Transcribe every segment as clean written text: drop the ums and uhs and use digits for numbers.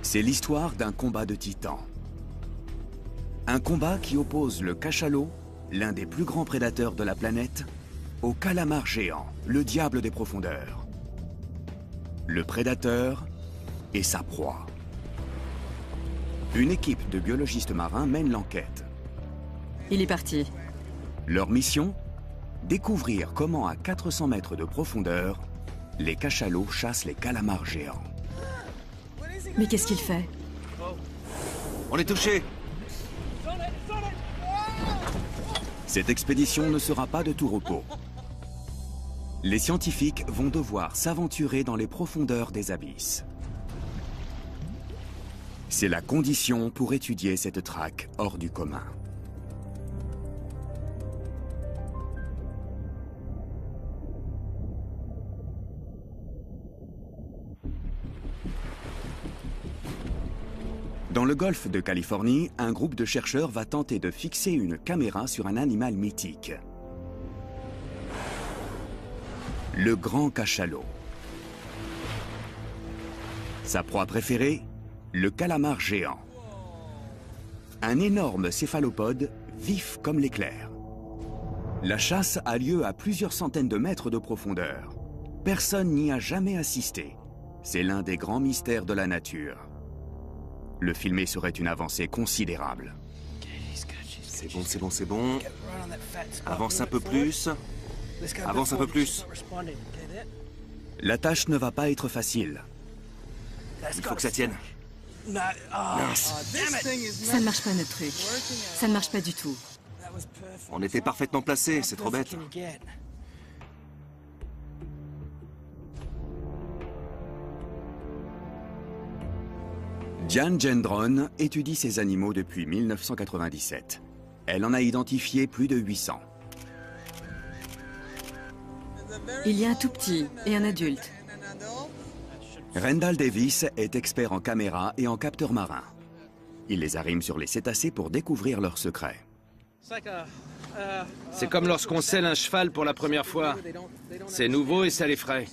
C'est l'histoire d'un combat de titans. Un combat qui oppose le cachalot, l'un des plus grands prédateurs de la planète, au calamar géant, le diable des profondeurs. Le prédateur et sa proie. Une équipe de biologistes marins mène l'enquête. Il est parti. Leur mission? Découvrir comment à 400 mètres de profondeur, les cachalots chassent les calamars géants. Mais qu'est-ce qu'il fait? On est touché. Cette expédition ne sera pas de tout repos. Les scientifiques vont devoir s'aventurer dans les profondeurs des abysses. C'est la condition pour étudier cette traque hors du commun. Dans le golfe de Californie, un groupe de chercheurs va tenter de fixer une caméra sur un animal mythique. Le grand cachalot. Sa proie préférée, le calamar géant. Un énorme céphalopode vif comme l'éclair. La chasse a lieu à plusieurs centaines de mètres de profondeur. Personne n'y a jamais assisté. C'est l'un des grands mystères de la nature. Le filmer serait une avancée considérable. C'est bon, c'est bon, c'est bon. Avance un peu plus. Avance un peu plus. La tâche ne va pas être facile. Il faut que ça tienne. Mince. Ça ne marche pas notre truc. Ça ne marche pas du tout. On était parfaitement placés, c'est trop bête. Diane Gendron étudie ces animaux depuis 1997. Elle en a identifié plus de 800. Il y a un tout petit et un adulte. Rendall Davis est expert en caméras et en capteurs marins. Il les arrime sur les cétacés pour découvrir leurs secrets. C'est comme lorsqu'on selle un cheval pour la première fois. C'est nouveau et ça l'effraie.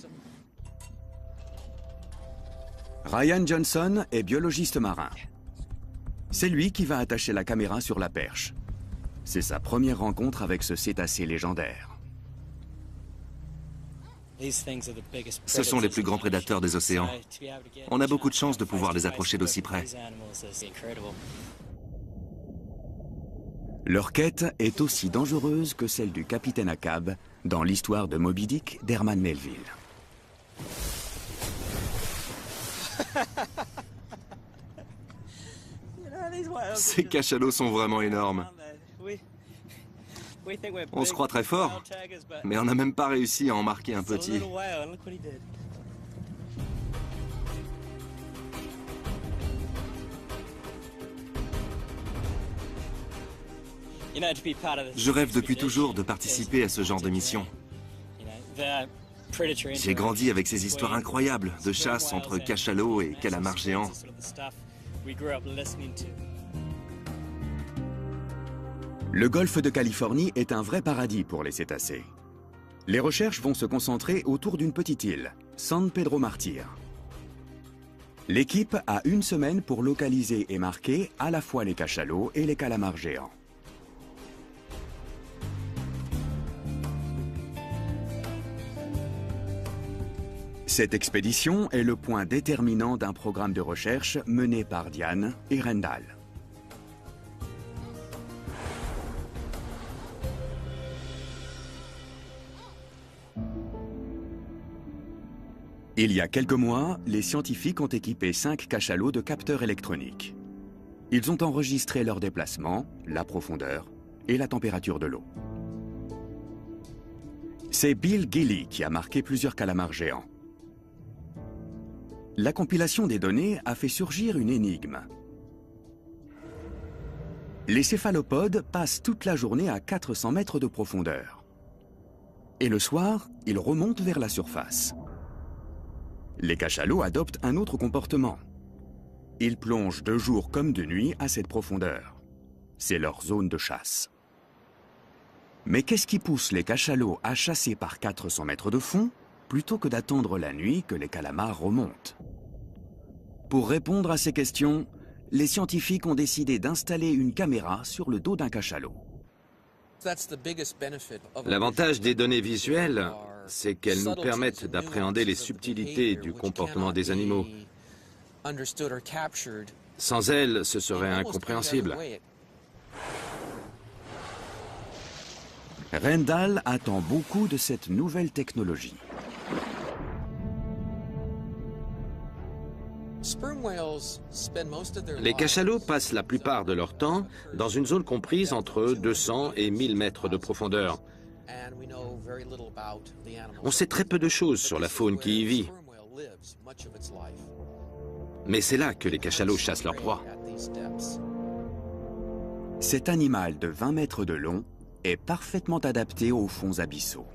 Ryan Johnson est biologiste marin. C'est lui qui va attacher la caméra sur la perche. C'est sa première rencontre avec ce cétacé légendaire. Ce sont les plus grands prédateurs des océans. On a beaucoup de chance de pouvoir les approcher d'aussi près. Leur quête est aussi dangereuse que celle du capitaine Ahab dans l'histoire de Moby Dick d'Herman Melville. Ces cachalots sont vraiment énormes. On se croit très fort, mais on n'a même pas réussi à en marquer un petit. Je rêve depuis toujours de participer à ce genre de mission. J'ai grandi avec ces histoires incroyables de chasse entre cachalots et calamars géants. Le golfe de Californie est un vrai paradis pour les cétacés. Les recherches vont se concentrer autour d'une petite île, San Pedro Martyr. L'équipe a une semaine pour localiser et marquer à la fois les cachalots et les calamars géants. Cette expédition est le point déterminant d'un programme de recherche mené par Diane et Rendall. Il y a quelques mois, les scientifiques ont équipé 5 cachalots de capteurs électroniques. Ils ont enregistré leurs déplacements, la profondeur et la température de l'eau. C'est Bill Gilly qui a marqué plusieurs calamars géants. La compilation des données a fait surgir une énigme. Les céphalopodes passent toute la journée à 400 mètres de profondeur. Et le soir, ils remontent vers la surface. Les cachalots adoptent un autre comportement. Ils plongent de jour comme de nuit à cette profondeur. C'est leur zone de chasse. Mais qu'est-ce qui pousse les cachalots à chasser par 400 mètres de fond plutôt que d'attendre la nuit que les calamars remontent? Pour répondre à ces questions, les scientifiques ont décidé d'installer une caméra sur le dos d'un cachalot. L'avantage des données visuelles, c'est qu'elles nous permettent d'appréhender les subtilités du comportement des animaux. Sans elles, ce serait incompréhensible. Rendall attend beaucoup de cette nouvelle technologie. Les cachalots passent la plupart de leur temps dans une zone comprise entre 200 et 1000 mètres de profondeur. On sait très peu de choses sur la faune qui y vit. Mais c'est là que les cachalots chassent leur proie. Cet animal de 20 mètres de long est parfaitement adapté aux fonds abyssaux.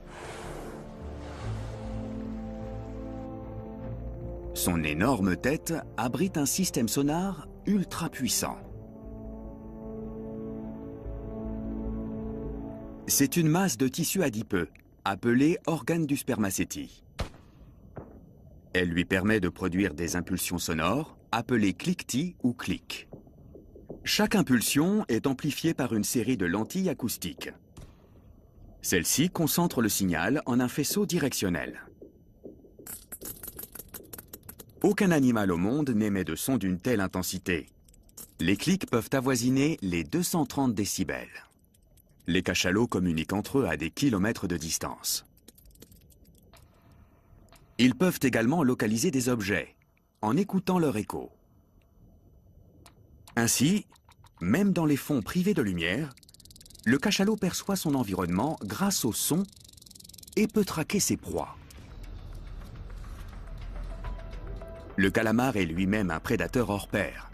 Son énorme tête abrite un système sonar ultra puissant. C'est une masse de tissu adipeux, appelée organe du spermacétie. Elle lui permet de produire des impulsions sonores, appelées cliquetis ou clics. Chaque impulsion est amplifiée par une série de lentilles acoustiques. Celles-ci concentrent le signal en un faisceau directionnel. Aucun animal au monde n'émet de son d'une telle intensité. Les clics peuvent avoisiner les 230 décibels. Les cachalots communiquent entre eux à des kilomètres de distance. Ils peuvent également localiser des objets, en écoutant leur écho. Ainsi, même dans les fonds privés de lumière, le cachalot perçoit son environnement grâce au son et peut traquer ses proies. Le calamar est lui-même un prédateur hors pair.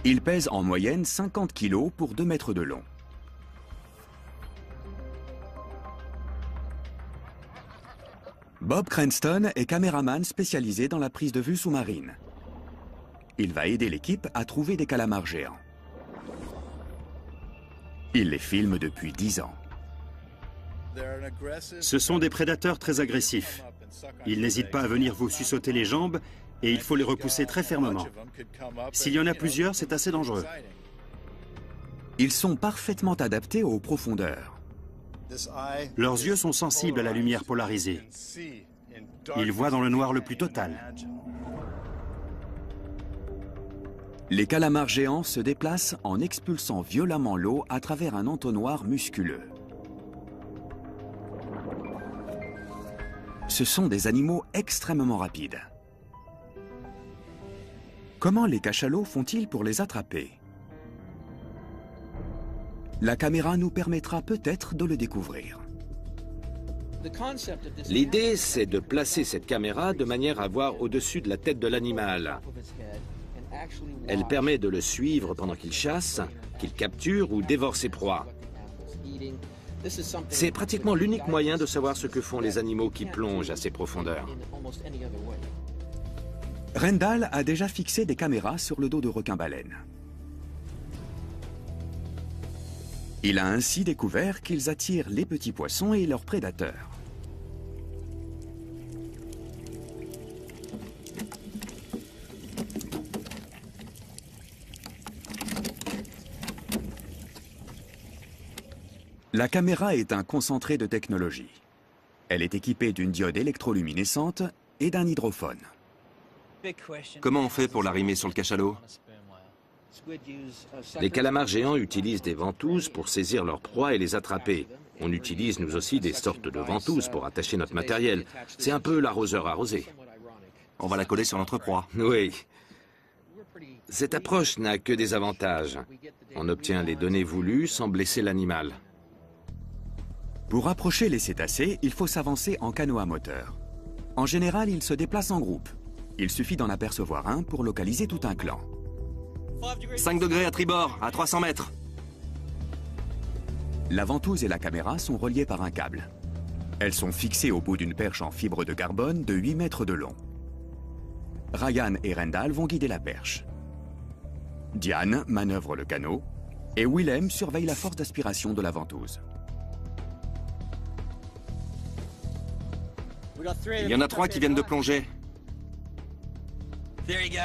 Il pèse en moyenne 50 kg pour 2 mètres de long. Bob Cranston est caméraman spécialisé dans la prise de vue sous-marine. Il va aider l'équipe à trouver des calamars géants. Il les filme depuis 10 ans. Ce sont des prédateurs très agressifs. Ils n'hésitent pas à venir vous suçoter les jambes et il faut les repousser très fermement. S'il y en a plusieurs, c'est assez dangereux. Ils sont parfaitement adaptés aux profondeurs. Leurs yeux sont sensibles à la lumière polarisée. Ils voient dans le noir le plus total. Les calamars géants se déplacent en expulsant violemment l'eau à travers un entonnoir musculeux. Ce sont des animaux extrêmement rapides. Comment les cachalots font-ils pour les attraper? La caméra nous permettra peut-être de le découvrir. L'idée, c'est de placer cette caméra de manière à voir au-dessus de la tête de l'animal. Elle permet de le suivre pendant qu'il chasse, qu'il capture ou dévore ses proies. C'est pratiquement l'unique moyen de savoir ce que font les animaux qui plongent à ces profondeurs. Rendall a déjà fixé des caméras sur le dos de requins-baleines. Il a ainsi découvert qu'ils attirent les petits poissons et leurs prédateurs. La caméra est un concentré de technologie. Elle est équipée d'une diode électroluminescente et d'un hydrophone. Comment on fait pour l'arrimer sur le cachalot? Les calamars géants utilisent des ventouses pour saisir leurs proies et les attraper. On utilise nous aussi des sortes de ventouses pour attacher notre matériel. C'est un peu l'arroseur arrosé. On va la coller sur notre proie. Oui. Cette approche n'a que des avantages. On obtient les données voulues sans blesser l'animal. Pour approcher les cétacés, il faut s'avancer en canot à moteur. En général, ils se déplacent en groupe. Il suffit d'en apercevoir un pour localiser tout un clan. 5 degrés à tribord, à 300 mètres. La ventouse et la caméra sont reliées par un câble. Elles sont fixées au bout d'une perche en fibre de carbone de 8 mètres de long. Ryan et Rendall vont guider la perche. Diane manœuvre le canot et Willem surveille la force d'aspiration de la ventouse. Il y en a 3 qui viennent de plonger.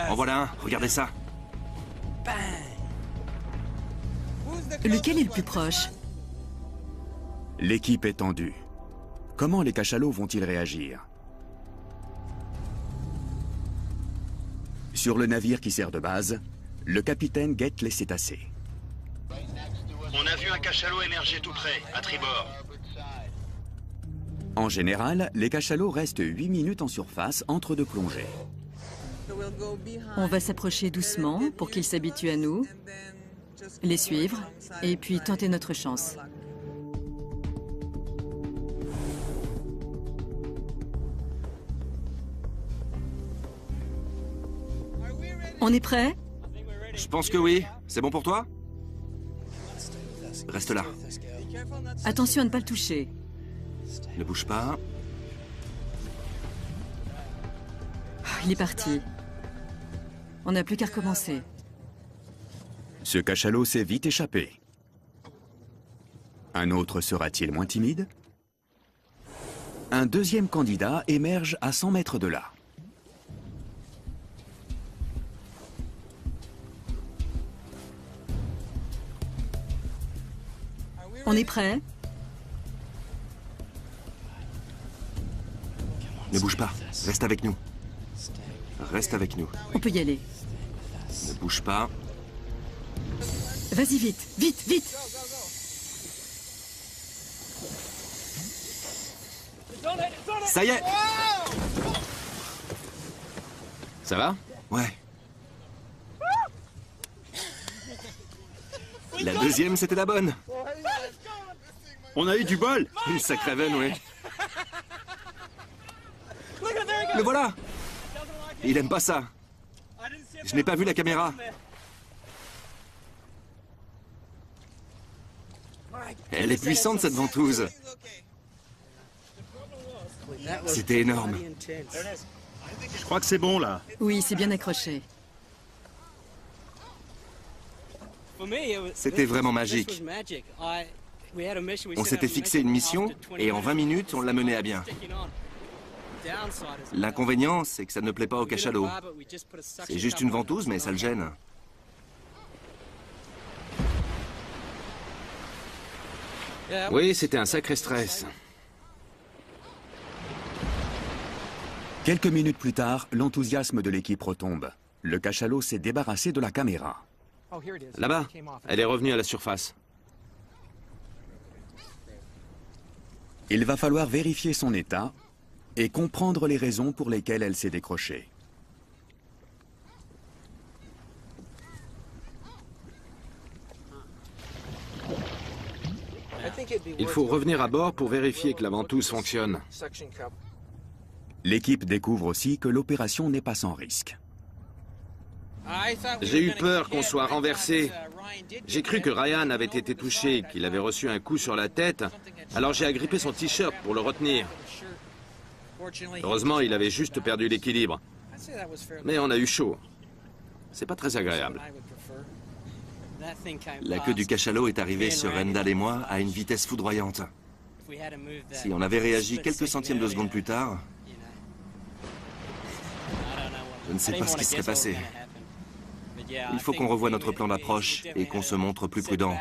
En voilà un, regardez ça. Lequel est le plus proche? L'équipe est tendue. Comment les cachalots vont-ils réagir? Sur le navire qui sert de base, le capitaine guette les cétacés. On a vu un cachalot émerger tout près, à tribord. En général, les cachalots restent 8 minutes en surface entre deux plongées. On va s'approcher doucement pour qu'ils s'habituent à nous, les suivre et puis tenter notre chance. On est prêt? Je pense que oui. C'est bon pour toi? Reste là. Attention à ne pas le toucher. Ne bouge pas. Il est parti. On n'a plus qu'à recommencer. Ce cachalot s'est vite échappé. Un autre sera-t-il moins timide? Un deuxième candidat émerge à 100 mètres de là. On est prêt? Ne bouge pas. Reste avec nous. Reste avec nous. On peut y aller. Ne bouge pas. Vas-y vite, vite, vite! Ça y est! Ça va? Ouais. La deuxième, c'était la bonne. On a eu du bol. Une sacrée veine, oui. Le voilà! Il aime pas ça. Je n'ai pas vu la caméra. Elle est puissante, cette ventouse. C'était énorme. Je crois que c'est bon, là. Oui, c'est bien accroché. C'était vraiment magique. On s'était fixé une mission et en 20 minutes, on l'a menée à bien. L'inconvénient, c'est que ça ne plaît pas au cachalot. C'est juste une ventouse, mais ça le gêne. Oui, c'était un sacré stress. Quelques minutes plus tard, l'enthousiasme de l'équipe retombe. Le cachalot s'est débarrassé de la caméra. Là-bas, elle est revenue à la surface. Il va falloir vérifier son état et comprendre les raisons pour lesquelles elle s'est décrochée. Il faut revenir à bord pour vérifier que la ventouse fonctionne. L'équipe découvre aussi que l'opération n'est pas sans risque. J'ai eu peur qu'on soit renversé. J'ai cru que Ryan avait été touché, qu'il avait reçu un coup sur la tête, alors j'ai agrippé son t-shirt pour le retenir. Heureusement, il avait juste perdu l'équilibre. Mais on a eu chaud. C'est pas très agréable. La queue du cachalot est arrivée sur Rendal et moi à une vitesse foudroyante. Si on avait réagi quelques centièmes de seconde plus tard, je ne sais pas ce qui serait passé. Il faut qu'on revoie notre plan d'approche et qu'on se montre plus prudent.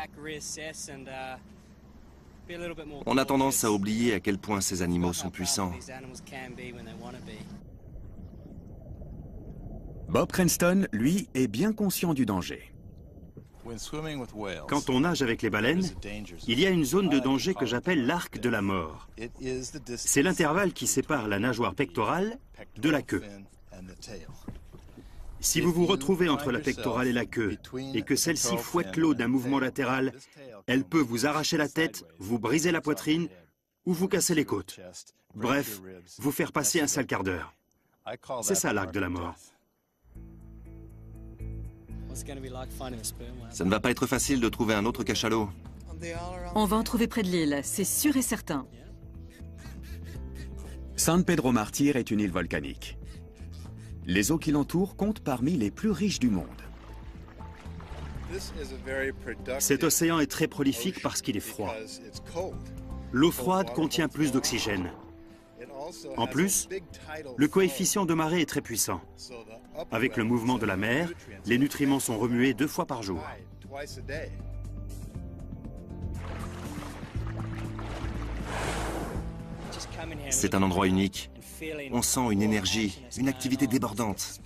On a tendance à oublier à quel point ces animaux sont puissants. Bob Cranston, lui, est bien conscient du danger. Quand on nage avec les baleines, il y a une zone de danger que j'appelle l'arc de la mort. C'est l'intervalle qui sépare la nageoire pectorale de la queue. Si vous vous retrouvez entre la pectorale et la queue, et que celle-ci fouette l'eau d'un mouvement latéral, elle peut vous arracher la tête, vous briser la poitrine, ou vous casser les côtes. Bref, vous faire passer un sale quart d'heure. C'est ça l'arc de la mort. Ça ne va pas être facile de trouver un autre cachalot. On va en trouver près de l'île, c'est sûr et certain. San Pedro Martyr est une île volcanique. Les eaux qui l'entourent comptent parmi les plus riches du monde. Cet océan est très prolifique parce qu'il est froid. L'eau froide contient plus d'oxygène. En plus, le coefficient de marée est très puissant. Avec le mouvement de la mer, les nutriments sont remués 2 fois par jour. C'est un endroit unique. On sent une énergie, une activité débordante.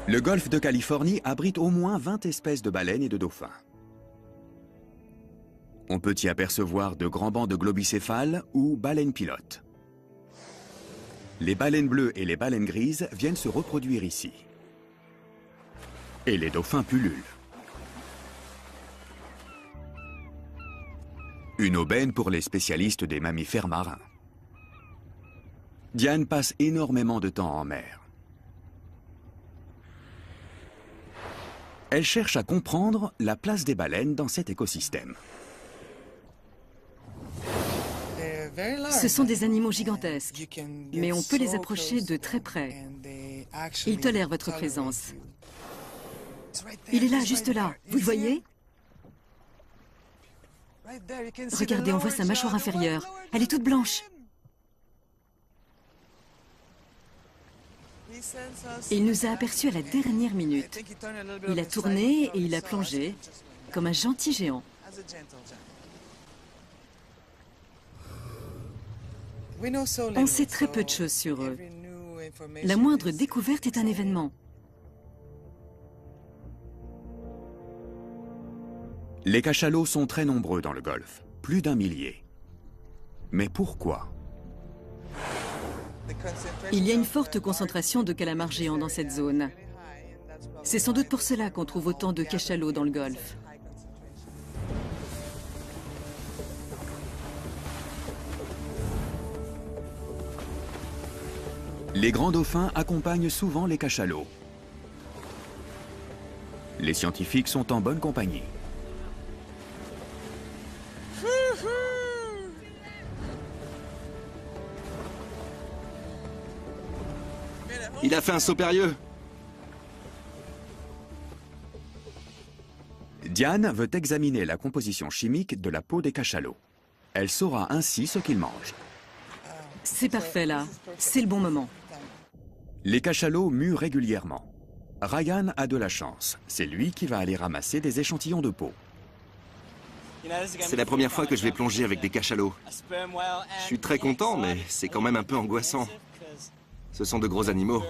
Le golfe de Californie abrite au moins 20 espèces de baleines et de dauphins. On peut y apercevoir de grands bancs de globicéphales ou baleines pilotes. Les baleines bleues et les baleines grises viennent se reproduire ici. Et les dauphins pullulent. Une aubaine pour les spécialistes des mammifères marins. Diane passe énormément de temps en mer. Elle cherche à comprendre la place des baleines dans cet écosystème. Ce sont des animaux gigantesques, mais on peut les approcher de très près. Ils tolèrent votre présence. Il est là, juste là. Vous le voyez? Regardez, on voit sa mâchoire inférieure. Elle est toute blanche. Il nous a aperçus à la dernière minute. Il a tourné et il a plongé, comme un gentil géant. On sait très peu de choses sur eux. La moindre découverte est un événement. Les cachalots sont très nombreux dans le golfe, plus d'1 millier. Mais pourquoi? Il y a une forte concentration de calamars géants dans cette zone. C'est sans doute pour cela qu'on trouve autant de cachalots dans le golfe. Les grands dauphins accompagnent souvent les cachalots. Les scientifiques sont en bonne compagnie. Il a fait un saut périlleux. Diane veut examiner la composition chimique de la peau des cachalots. Elle saura ainsi ce qu'ils mangent. C'est parfait là, c'est le bon moment. Les cachalots muent régulièrement. Ryan a de la chance. C'est lui qui va aller ramasser des échantillons de peau. C'est la première fois que je vais plonger avec des cachalots. Je suis très content, mais c'est quand même un peu angoissant. Ce sont de gros animaux.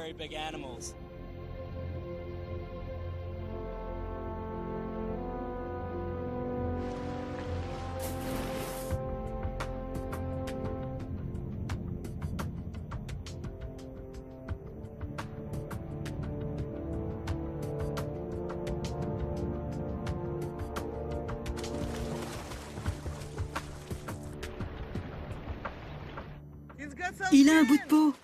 Il a un bout de peau.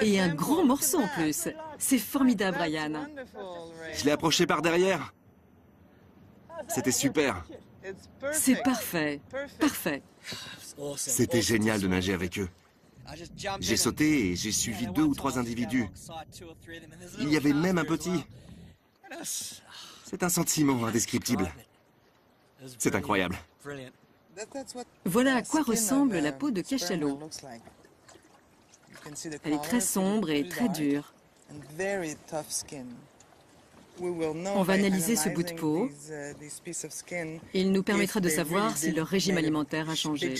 Et un gros morceau en plus. C'est formidable, Ryan. Je l'ai approché par derrière. C'était super. C'est parfait. Parfait. C'était génial de nager avec eux. J'ai sauté et j'ai suivi 2 ou 3 individus. Il y avait même un petit. C'est un sentiment indescriptible. C'est incroyable. Voilà à quoi ressemble la peau de cachalot. Elle est très sombre et très dure. On va analyser ce bout de peau. Il nous permettra de savoir si leur régime alimentaire a changé.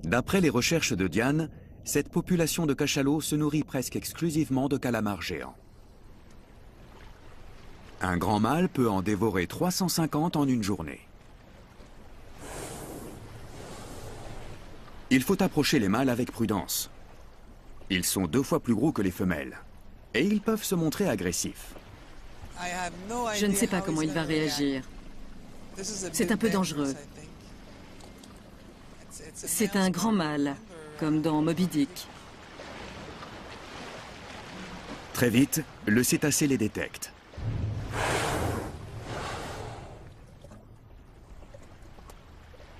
D'après les recherches de Diane, cette population de cachalots se nourrit presque exclusivement de calamars géants. Un grand mâle peut en dévorer 350 en une journée. Il faut approcher les mâles avec prudence. Ils sont 2 fois plus gros que les femelles. Et ils peuvent se montrer agressifs. Je ne sais pas comment il va réagir. C'est un peu dangereux. C'est un grand mâle, comme dans Moby Dick. Très vite, le cétacé les détecte.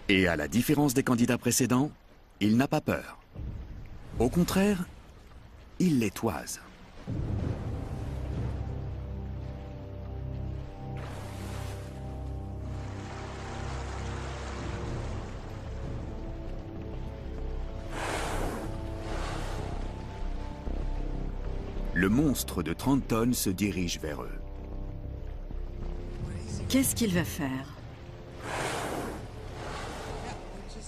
Et à la différence des candidats précédents, il n'a pas peur. Au contraire, il les toise. Le monstre de 30 tonnes se dirige vers eux. Qu'est-ce qu'il va faire?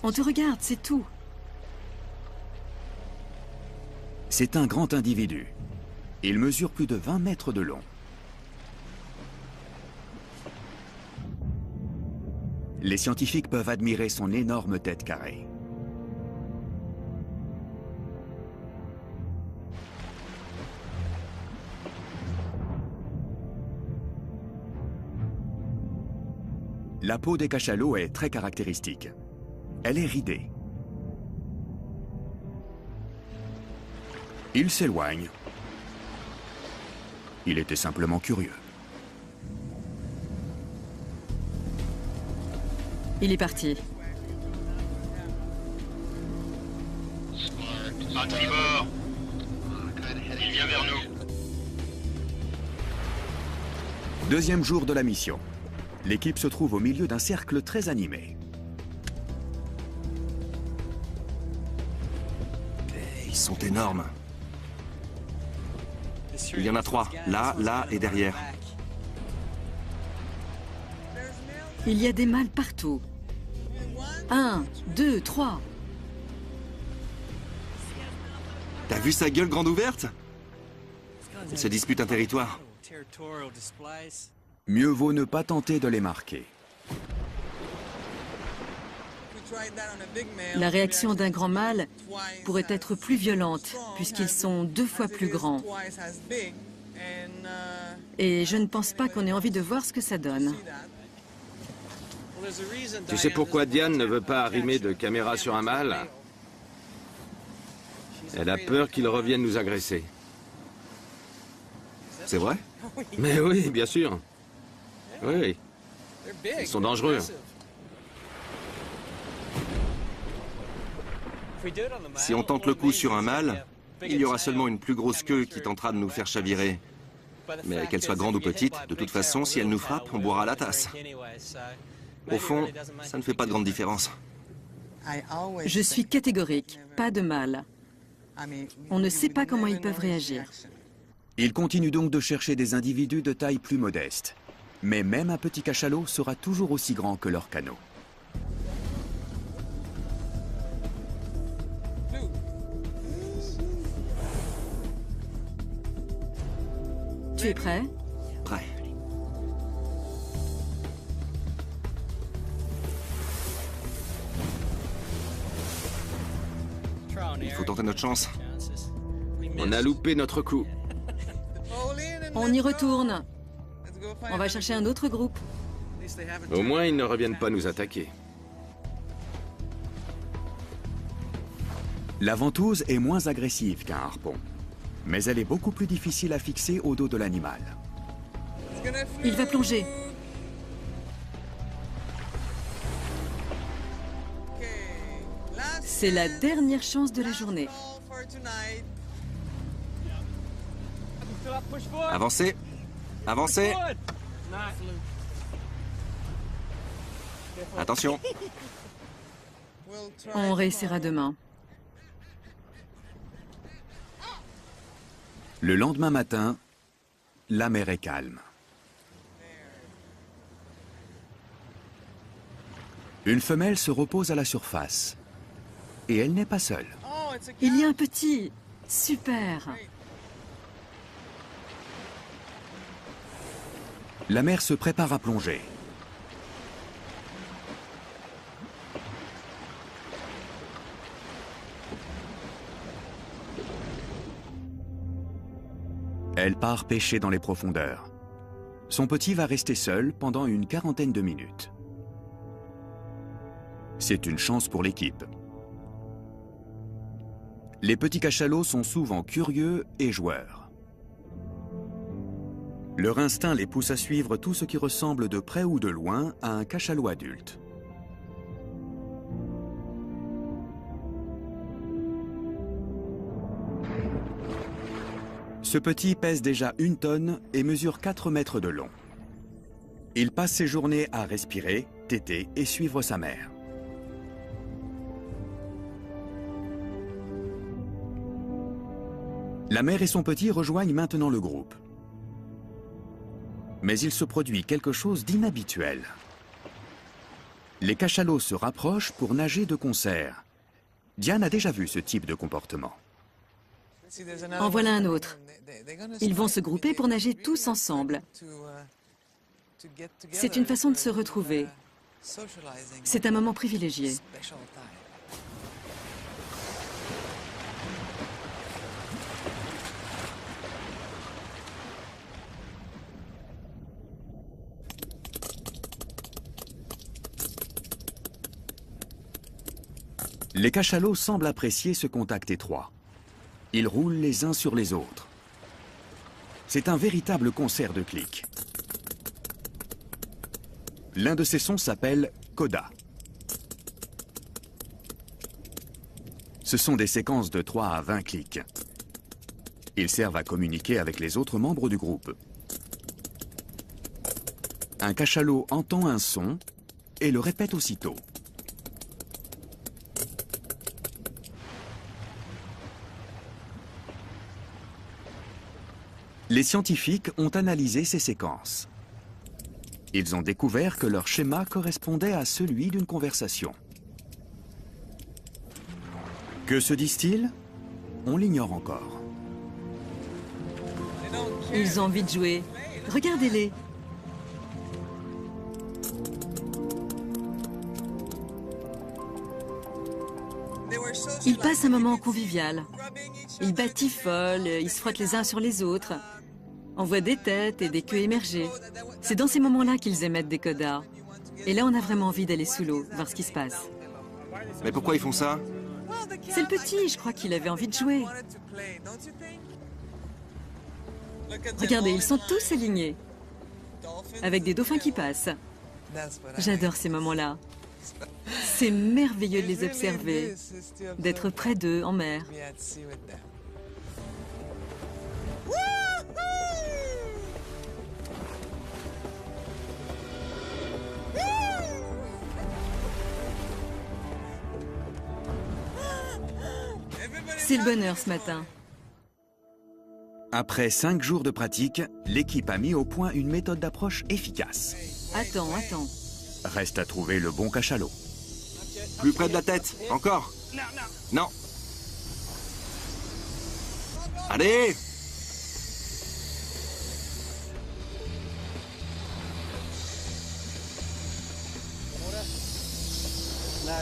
On te regarde, c'est tout. C'est un grand individu. Il mesure plus de 20 mètres de long. Les scientifiques peuvent admirer son énorme tête carrée. La peau des cachalots est très caractéristique. Elle est ridée. Il s'éloigne. Il était simplement curieux. Il est parti. À tribord. Il vient vers nous. Deuxième jour de la mission. L'équipe se trouve au milieu d'un cercle très animé. Ils sont énormes. Il y en a 3, là, là et derrière. Il y a des mâles partout. 1, 2, 3. T'as vu sa gueule grande ouverte? Ils se disputent un territoire. Mieux vaut ne pas tenter de les marquer. La réaction d'un grand mâle pourrait être plus violente, puisqu'ils sont 2 fois plus grands. Et je ne pense pas qu'on ait envie de voir ce que ça donne. Tu sais pourquoi Diane ne veut pas arrimer de caméra sur un mâle? Elle a peur qu'il revienne nous agresser. C'est vrai? Mais oui, bien sûr. Oui, ils sont dangereux. Si on tente le coup sur un mâle, il y aura seulement une plus grosse queue qui tentera de nous faire chavirer. Mais qu'elle soit grande ou petite, de toute façon, si elle nous frappe, on boira la tasse. Au fond, ça ne fait pas de grande différence. Je suis catégorique, pas de mâle. On ne sait pas comment ils peuvent réagir. Ils continuent donc de chercher des individus de taille plus modeste. Mais même un petit cachalot sera toujours aussi grand que leur canot. Tu es prêt? Prêt. Il faut tenter notre chance. On a loupé notre coup. On y retourne. On va chercher un autre groupe. Au moins, ils ne reviennent pas nous attaquer. La ventouse est moins agressive qu'un harpon. Mais elle est beaucoup plus difficile à fixer au dos de l'animal. Il va plonger. C'est la dernière chance de la journée. Avancez. Avancez. Attention. On réessayera demain. Le lendemain matin, la mer est calme. Une femelle se repose à la surface. Et elle n'est pas seule. Il y a un petit. Super. La mère se prépare à plonger. Elle part pêcher dans les profondeurs. Son petit va rester seul pendant une quarantaine de minutes. C'est une chance pour l'équipe. Les petits cachalots sont souvent curieux et joueurs. Leur instinct les pousse à suivre tout ce qui ressemble de près ou de loin à un cachalot adulte. Ce petit pèse déjà 1 tonne et mesure 4 mètres de long. Il passe ses journées à respirer, téter et suivre sa mère. La mère et son petit rejoignent maintenant le groupe. Mais il se produit quelque chose d'inhabituel. Les cachalots se rapprochent pour nager de concert. Diane a déjà vu ce type de comportement. En voilà un autre. Ils vont se grouper pour nager tous ensemble. C'est une façon de se retrouver. C'est un moment privilégié. Les cachalots semblent apprécier ce contact étroit. Ils roulent les uns sur les autres. C'est un véritable concert de clics. L'un de ces sons s'appelle coda. Ce sont des séquences de 3 à 20 clics. Ils servent à communiquer avec les autres membres du groupe. Un cachalot entend un son et le répète aussitôt. Les scientifiques ont analysé ces séquences. Ils ont découvert que leur schéma correspondait à celui d'une conversation. Que se disent-ils? On l'ignore encore. Ils ont envie de jouer. Regardez-les. Ils passent un moment convivial. Ils batifolent, ils se frottent les uns sur les autres. On voit des têtes et des queues émerger. C'est dans ces moments-là qu'ils émettent des codas. Et là, on a vraiment envie d'aller sous l'eau, voir ce qui se passe. Mais pourquoi ils font ça? C'est le petit, je crois qu'il avait envie de jouer. Regardez, ils sont tous alignés. Avec des dauphins qui passent. J'adore ces moments-là. C'est merveilleux de les observer, d'être près d'eux en mer. C'est le bonheur ce matin. Après 5 jours de pratique, l'équipe a mis au point une méthode d'approche efficace. Attends. Reste à trouver le bon cachalot. Plus près de la tête, encore. Non. Allez!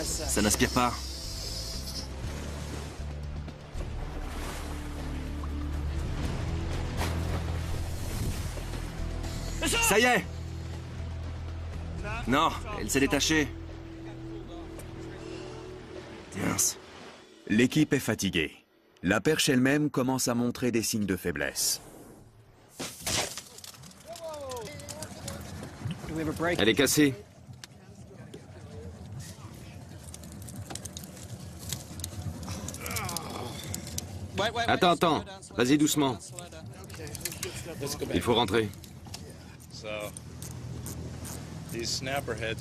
Ça n'aspire pas. Ça y est! Non, elle s'est détachée. Mince. L'équipe est fatiguée. La perche elle-même commence à montrer des signes de faiblesse. Elle est cassée. Attends. Vas-y doucement. Il faut rentrer.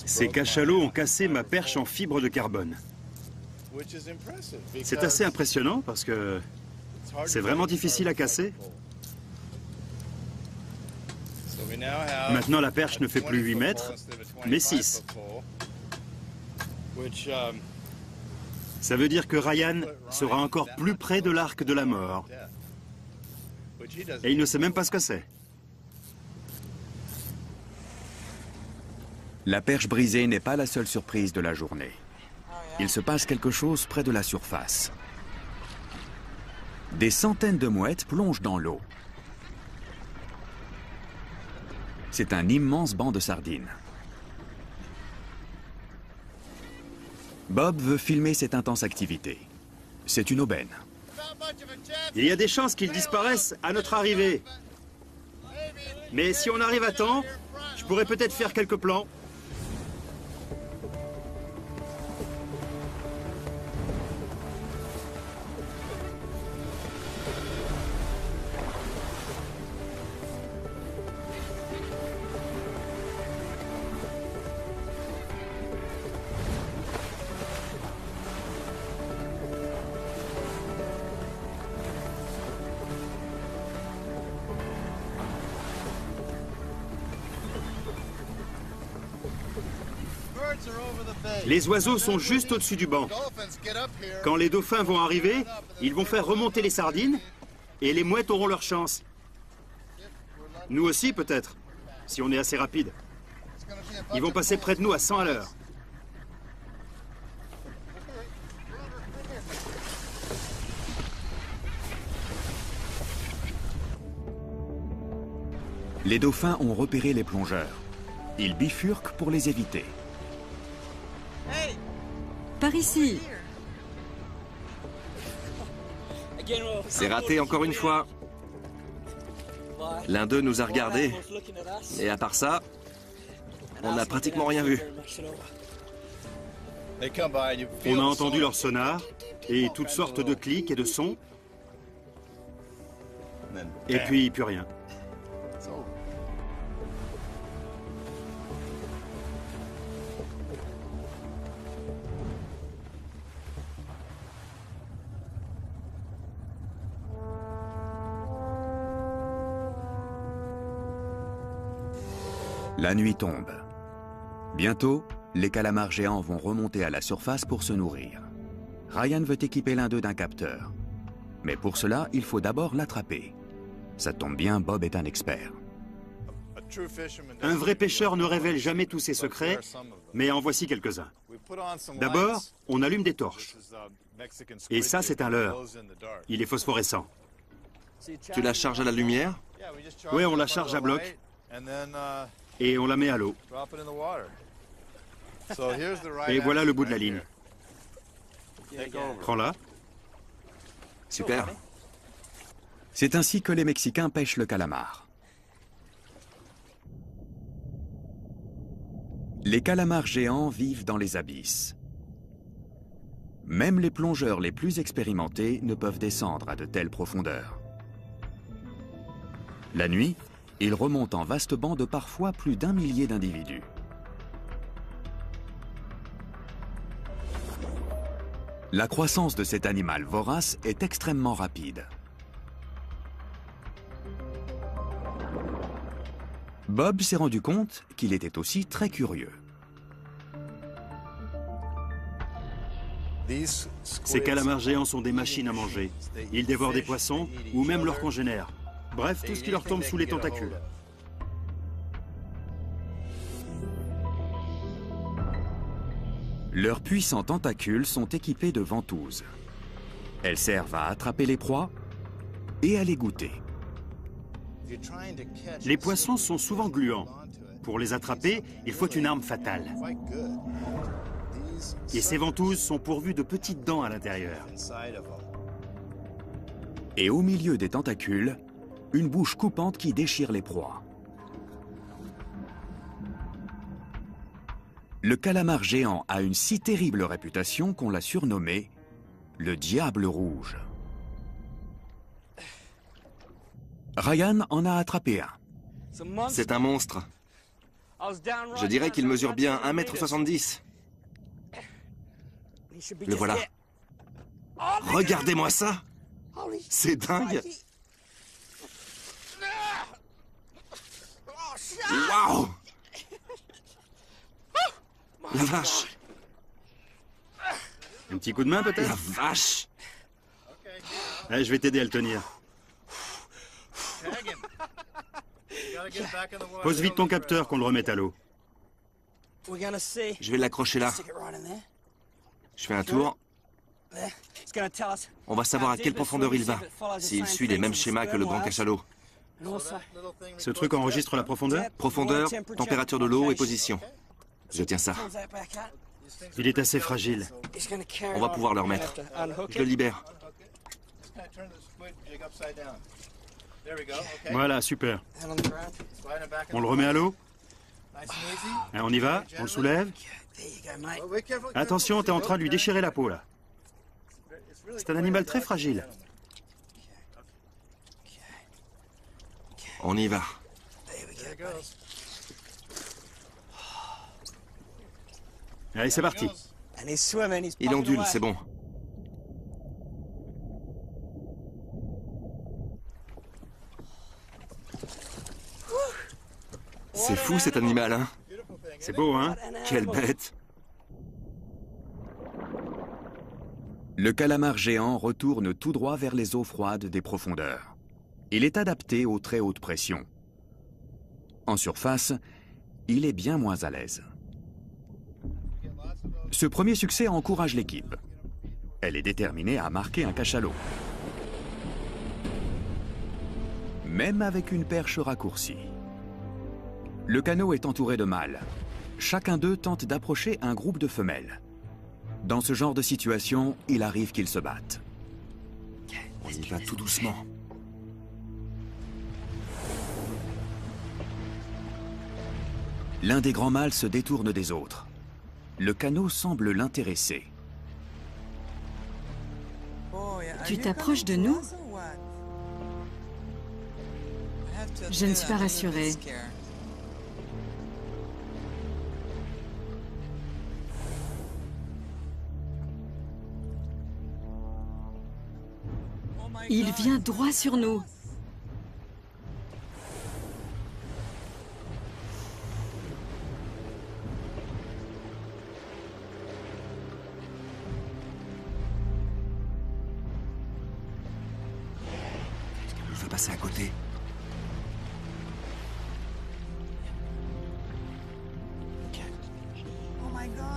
Ces cachalots ont cassé ma perche en fibre de carbone. C'est assez impressionnant parce que c'est vraiment difficile à casser. Maintenant, la perche ne fait plus 8 mètres, mais 6. Ça veut dire que Ryan sera encore plus près de l'arc de la mort. Et il ne sait même pas ce que c'est. La perche brisée n'est pas la seule surprise de la journée. Il se passe quelque chose près de la surface. Des centaines de mouettes plongent dans l'eau. C'est un immense banc de sardines. Bob veut filmer cette intense activité. C'est une aubaine. Il y a des chances qu'ils disparaissent à notre arrivée. Mais si on arrive à temps, je pourrais peut-être faire quelques plans. Les oiseaux sont juste au-dessus du banc. Quand les dauphins vont arriver, ils vont faire remonter les sardines et les mouettes auront leur chance. Nous aussi, peut-être, si on est assez rapide. Ils vont passer près de nous à 100 à l'heure. Les dauphins ont repéré les plongeurs. Ils bifurquent pour les éviter. Par ici. C'est raté encore une fois. L'un d'eux nous a regardés. Et à part ça, on n'a pratiquement rien vu. On a entendu leur sonar et toutes sortes de clics et de sons. Et puis, plus rien. La nuit tombe. Bientôt, les calamars géants vont remonter à la surface pour se nourrir. Ryan veut équiper l'un d'eux d'un capteur. Mais pour cela, il faut d'abord l'attraper. Ça tombe bien, Bob est un expert. Un vrai pêcheur ne révèle jamais tous ses secrets, mais en voici quelques-uns. D'abord, on allume des torches. Et ça, c'est un leurre. Il est phosphorescent. Tu la charges à la lumière? Oui, on la charge à bloc et on la met à l'eau. Et voilà le bout de la ligne. Prends-la. Super. C'est ainsi que les Mexicains pêchent le calamar. Les calamars géants vivent dans les abysses. Même les plongeurs les plus expérimentés ne peuvent descendre à de telles profondeurs. La nuit, ils remontent en vaste banc de parfois plus d'1 millier d'individus. La croissance de cet animal vorace est extrêmement rapide. Bob s'est rendu compte qu'il était aussi très curieux. Ces calamars géants sont des machines à manger. Ils dévorent des poissons ou même leurs congénères. Bref, tout ce qui leur tombe sous les tentacules. Leurs puissants tentacules sont équipés de ventouses. Elles servent à attraper les proies et à les goûter. Les poissons sont souvent gluants. Pour les attraper, il faut une arme fatale. Et ces ventouses sont pourvues de petites dents à l'intérieur. Et au milieu des tentacules, une bouche coupante qui déchire les proies. Le calamar géant a une si terrible réputation qu'on l'a surnommé le Diable Rouge. Ryan en a attrapé un. C'est un monstre. Je dirais qu'il mesure bien 1,70 m. Le voilà. Regardez-moi ça! C'est dingue! Waouh! La vache! Un petit coup de main peut-être? La vache! Allez, je vais t'aider à le tenir. Pose vite ton capteur qu'on le remette à l'eau. Je vais l'accrocher là. Je fais un tour. On va savoir à quelle profondeur il va, s'il suit les mêmes schémas que le grand cachalot. Ce truc enregistre la profondeur? Profondeur, température de l'eau et position. Je tiens ça. Il est assez fragile. On va pouvoir le remettre. Je le libère. Voilà, super. On le remet à l'eau? On y va? On le soulève? Attention, t'es en train de lui déchirer la peau, là. C'est un animal très fragile. On y va. Allez, c'est parti. Il ondule, c'est bon. C'est fou cet animal, hein? C'est beau, hein? Quelle bête! Le calamar géant retourne tout droit vers les eaux froides des profondeurs. Il est adapté aux très hautes pressions. En surface, il est bien moins à l'aise. Ce premier succès encourage l'équipe. Elle est déterminée à marquer un cachalot. Même avec une perche raccourcie. Le canot est entouré de mâles. Chacun d'eux tente d'approcher un groupe de femelles. Dans ce genre de situation, il arrive qu'ils se battent. On y va tout doucement. L'un des grands mâles se détourne des autres. Le canot semble l'intéresser. Tu t'approches de nous? Je ne suis pas rassurée. Il vient droit sur nous. Il veut passer à côté.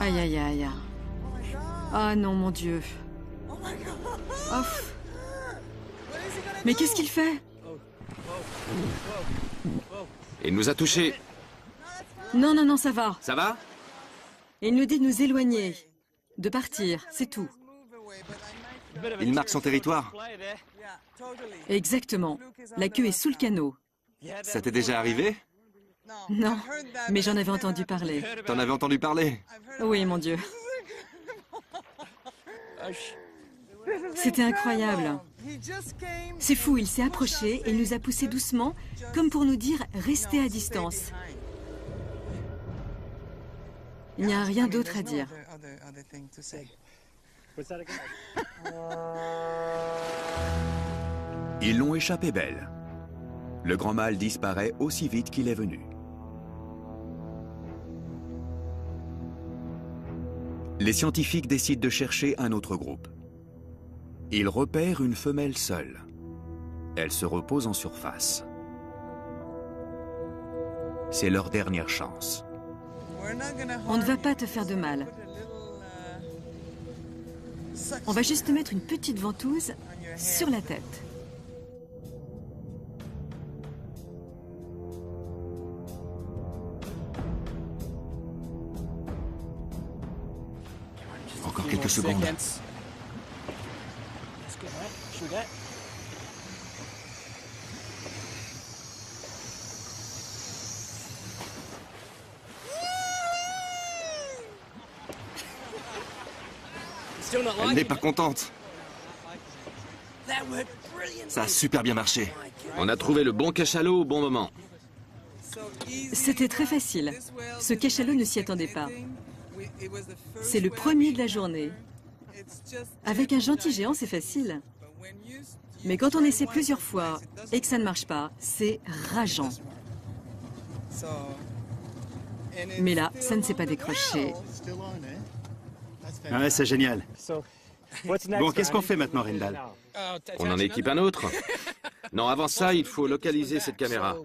Aïe, aïe, aïe. Ah non, mon Dieu. Oh. Mais qu'est-ce qu'il fait? Il nous a touchés. Non, non, non, ça va. Ça va? Il nous dit de nous éloigner, de partir, c'est tout. Il marque son territoire. Exactement. La queue est sous le canot. Ça t'est déjà arrivé? Non, mais j'en avais entendu parler. T'en avais entendu parler? Oui, mon Dieu. C'était incroyable. C'est fou, il s'est approché et nous a poussés doucement, comme pour nous dire « restez à distance ». Il n'y a rien d'autre à dire. Ils l'ont échappé belle. Le grand mâle disparaît aussi vite qu'il est venu. Les scientifiques décident de chercher un autre groupe. Ils repèrent une femelle seule. Elle se repose en surface. C'est leur dernière chance. On ne va pas te faire de mal. On va juste te mettre une petite ventouse sur la tête. Encore quelques secondes. Elle n'est pas contente. Ça a super bien marché. On a trouvé le bon cachalot au bon moment. C'était très facile. Ce cachalot ne s'y attendait pas. C'est le premier de la journée. Avec un gentil géant, c'est facile. Mais quand on essaie plusieurs fois et que ça ne marche pas, c'est rageant. Mais là, ça ne s'est pas décroché. Ouais, c'est génial. Bon, qu'est-ce qu'on fait maintenant, Rendal? On en équipe un autre. Non, avant ça, il faut localiser cette caméra.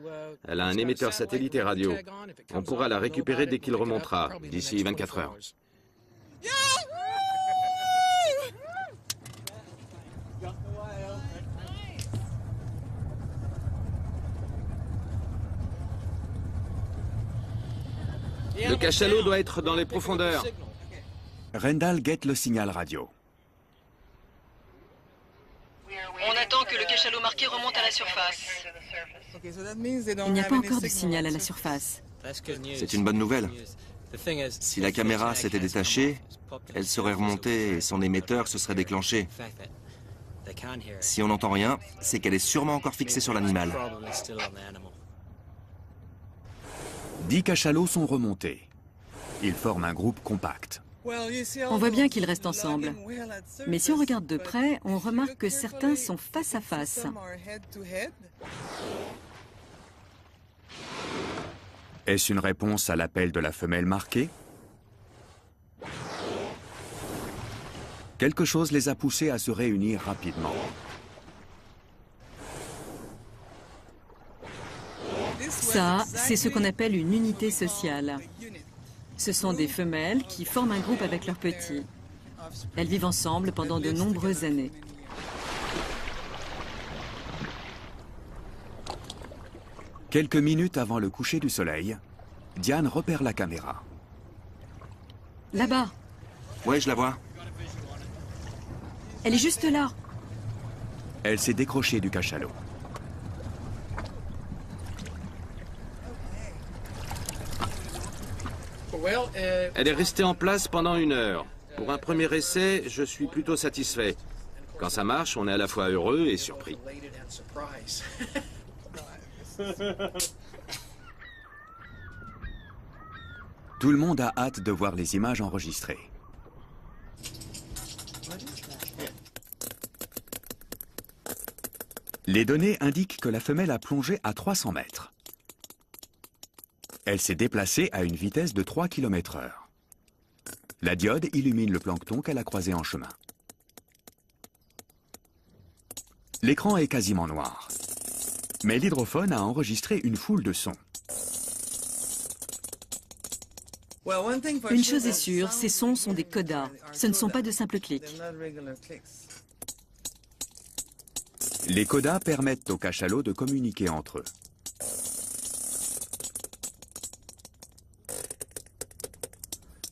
Elle a un émetteur satellite et radio. On pourra la récupérer dès qu'il remontera, d'ici 24 heures. Le cachalot doit être dans les profondeurs. Rendal guette le signal radio. On attend que le cachalot marqué remonte à la surface. Il n'y a pas encore de signal à la surface. C'est une bonne nouvelle. Si la caméra s'était détachée, elle serait remontée et son émetteur se serait déclenché. Si on n'entend rien, c'est qu'elle est sûrement encore fixée sur l'animal. 10 cachalots sont remontés. Ils forment un groupe compact. On voit bien qu'ils restent ensemble. Mais si on regarde de près, on remarque que certains sont face à face. Est-ce une réponse à l'appel de la femelle marquée? Quelque chose les a poussés à se réunir rapidement. Ça, c'est ce qu'on appelle une unité sociale. Ce sont des femelles qui forment un groupe avec leurs petits. Elles vivent ensemble pendant de nombreuses années. Quelques minutes avant le coucher du soleil, Diane repère la caméra. Là-bas. Ouais, je la vois. Elle est juste là. Elle s'est décrochée du cachalot. Elle est restée en place pendant 1 heure. Pour un premier essai, je suis plutôt satisfait. Quand ça marche, on est à la fois heureux et surpris. Tout le monde a hâte de voir les images enregistrées. Les données indiquent que la femelle a plongé à 300 mètres. Elle s'est déplacée à une vitesse de 3 km/h. La diode illumine le plancton qu'elle a croisé en chemin. L'écran est quasiment noir. Mais l'hydrophone a enregistré une foule de sons. Une chose est sûre, ces sons sont des codas. Ce ne sont pas de simples clics. Les codas permettent aux cachalots de communiquer entre eux.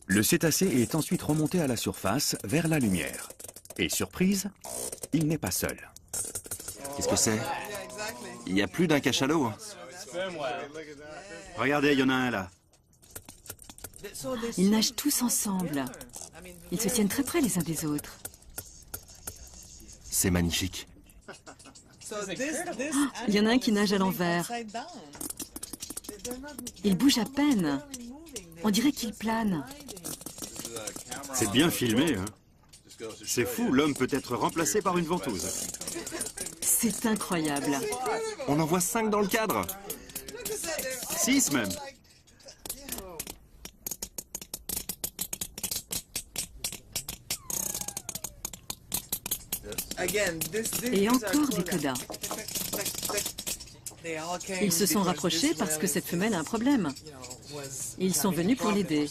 Le cétacé est ensuite remonté à la surface, vers la lumière. Et surprise, il n'est pas seul. Qu'est-ce que c'est? Il y a plus d'un cachalot. Regardez, il y en a un là. Ils nagent tous ensemble. Ils se tiennent très près les uns des autres. C'est magnifique. Il y en a un qui nage à l'envers. Il bouge à peine. On dirait qu'il plane. C'est bien filmé, hein. C'est fou, l'homme peut être remplacé par une ventouse. C'est incroyable. On en voit 5 dans le cadre. 6 même. Et encore des codas. Ils se sont rapprochés parce que cette femelle a un problème. Ils sont venus pour l'aider.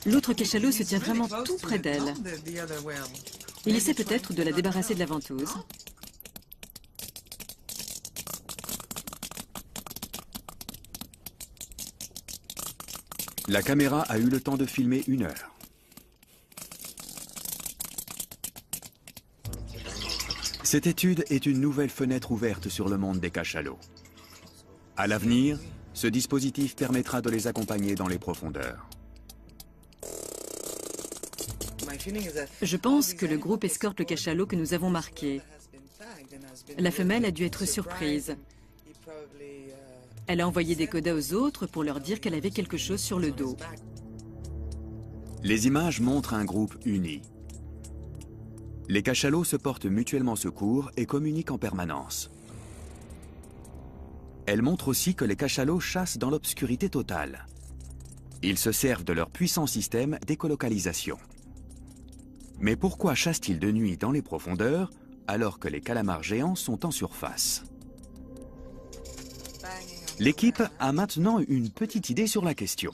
L'autre cachalot se tient vraiment tout près d'elle. Il essaie peut-être de la débarrasser de la ventouse. La caméra a eu le temps de filmer 1 heure. Cette étude est une nouvelle fenêtre ouverte sur le monde des cachalots. À l'avenir, ce dispositif permettra de les accompagner dans les profondeurs. Je pense que le groupe escorte le cachalot que nous avons marqué. La femelle a dû être surprise. Elle a envoyé des codas aux autres pour leur dire qu'elle avait quelque chose sur le dos. Les images montrent un groupe uni. Les cachalots se portent mutuellement secours et communiquent en permanence. Elles montrent aussi que les cachalots chassent dans l'obscurité totale. Ils se servent de leur puissant système d'écolocalisation. Mais pourquoi chassent-ils de nuit dans les profondeurs alors que les calamars géants sont en surface? L'équipe a maintenant une petite idée sur la question.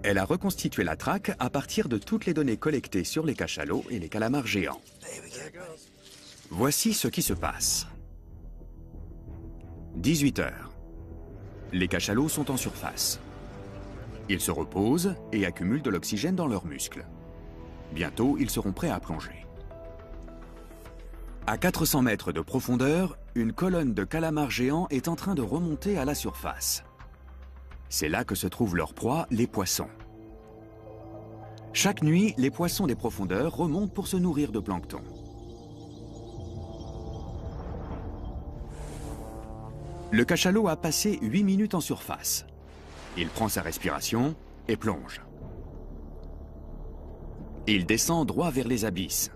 Elle a reconstitué la traque à partir de toutes les données collectées sur les cachalots et les calamars géants. Voici ce qui se passe. 18 heures. Les cachalots sont en surface. Ils se reposent et accumulent de l'oxygène dans leurs muscles. Bientôt, ils seront prêts à plonger. À 400 mètres de profondeur, une colonne de calamars géants est en train de remonter à la surface. C'est là que se trouve leur proie, les poissons. Chaque nuit, les poissons des profondeurs remontent pour se nourrir de plancton. Le cachalot a passé 8 minutes en surface. Il prend sa respiration et plonge. Il descend droit vers les abysses.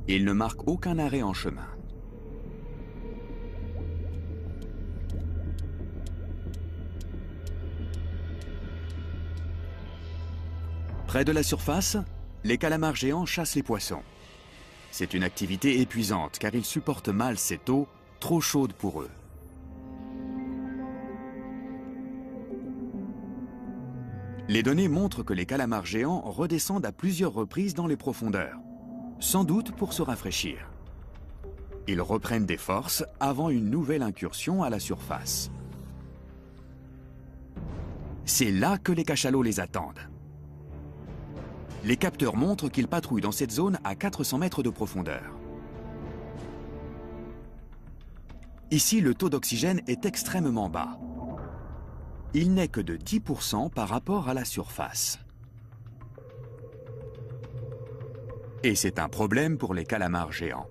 Il ne marque aucun arrêt en chemin. Près de la surface, les calamars géants chassent les poissons. C'est une activité épuisante car ils supportent mal cette eau trop chaude pour eux. Les données montrent que les calamars géants redescendent à plusieurs reprises dans les profondeurs, sans doute pour se rafraîchir. Ils reprennent des forces avant une nouvelle incursion à la surface. C'est là que les cachalots les attendent. Les capteurs montrent qu'ils patrouillent dans cette zone à 400 mètres de profondeur. Ici, le taux d'oxygène est extrêmement bas. Il n'est que de 10% par rapport à la surface. Et c'est un problème pour les calamars géants.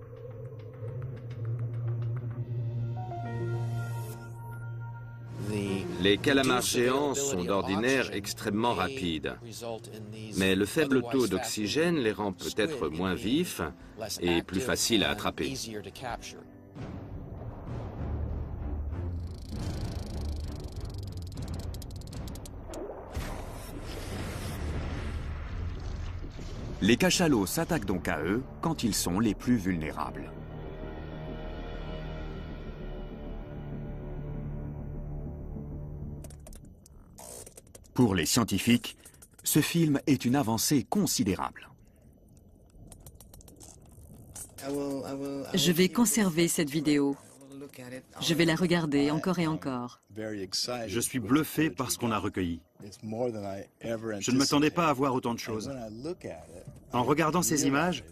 Les calamars géants sont d'ordinaire extrêmement rapides, mais le faible taux d'oxygène les rend peut-être moins vifs et plus faciles à attraper. Les cachalots s'attaquent donc à eux quand ils sont les plus vulnérables. Pour les scientifiques, ce film est une avancée considérable. Je vais conserver cette vidéo. Je vais la regarder encore et encore. Je suis bluffé par ce qu'on a recueilli. Je ne m'attendais pas à voir autant de choses. En regardant ces images,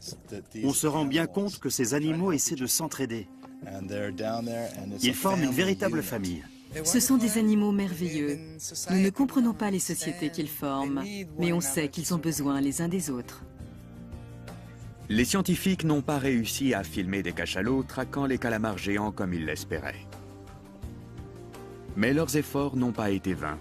on se rend bien compte que ces animaux essaient de s'entraider. Ils forment une véritable famille. Ce sont des animaux merveilleux. Nous ne comprenons pas les sociétés qu'ils forment, mais on sait qu'ils ont besoin les uns des autres. Les scientifiques n'ont pas réussi à filmer des cachalots traquant les calamars géants comme ils l'espéraient. Mais leurs efforts n'ont pas été vains.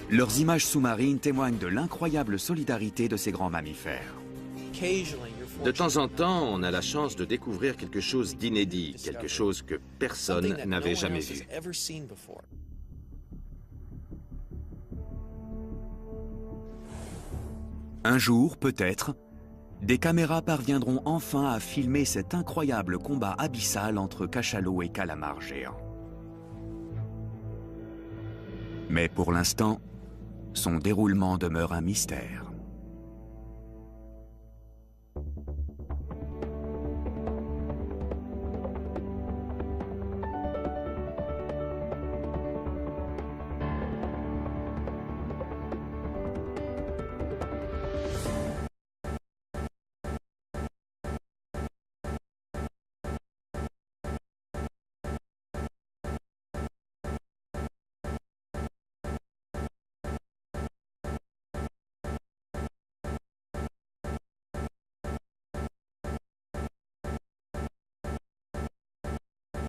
Leurs images sous-marines témoignent de l'incroyable solidarité de ces grands mammifères. De temps en temps, on a la chance de découvrir quelque chose d'inédit, quelque chose que personne n'avait jamais vu. Un jour, peut-être, des caméras parviendront enfin à filmer cet incroyable combat abyssal entre cachalots et calamars géants. Mais pour l'instant, son déroulement demeure un mystère.